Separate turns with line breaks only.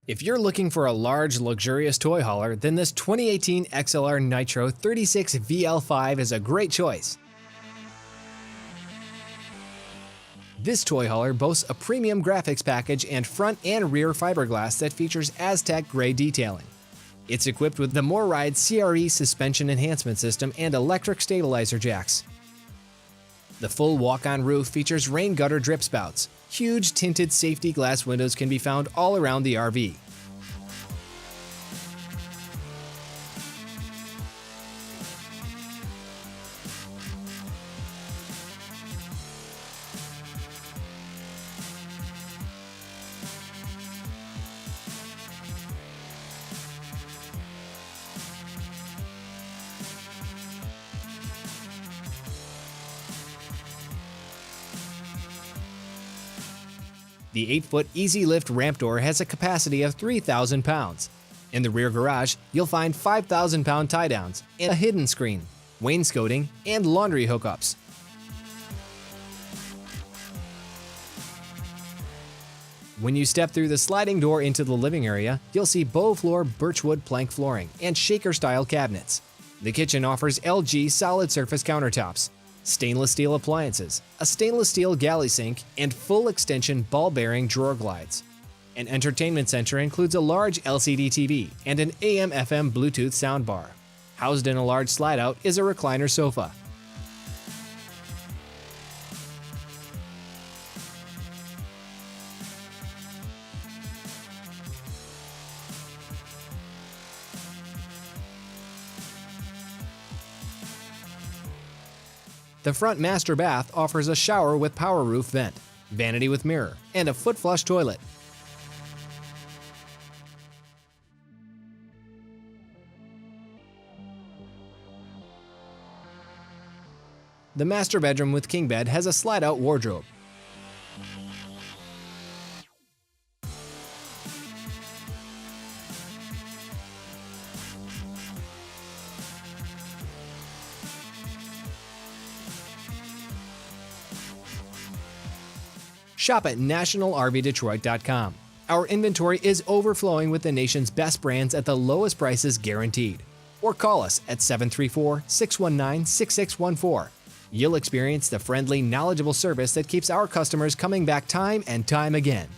If you're looking for a large, luxurious toy hauler, then this 2018 XLR Nitro 36VL5 is a great choice. This toy hauler boasts a premium graphics package and front and rear fiberglass that features Aztec Grey detailing. It's equipped with the MORryde CRE suspension enhancement system and electric stabilizer jacks. The full walk-on roof features rain gutter drip spouts. Huge tinted safety glass windows can be found all around the RV. The 8-foot Easy Lift ramp door has a capacity of 3,000 pounds. In the rear garage, you'll find 5,000-pound tie-downs and a hidden screen, wainscoting, and laundry hookups. When you step through the sliding door into the living area, you'll see Beauflor Birchwood Plank flooring and shaker-style cabinets. The kitchen offers LG solid surface countertops, stainless steel appliances, a stainless steel galley sink, and full extension ball-bearing drawer glides. An entertainment center includes a large LCD TV and an AM/FM Bluetooth soundbar. Housed in a large slide-out is a recliner sofa. The front master bath offers a shower with power roof vent, vanity with mirror, and a foot flush toilet. The master bedroom with king bed has a slide-out wardrobe. Shop at nationalrvdetroit.com. Our inventory is overflowing with the nation's best brands at the lowest prices guaranteed. Or call us at 734-619-6614. You'll experience the friendly, knowledgeable service that keeps our customers coming back time and time again.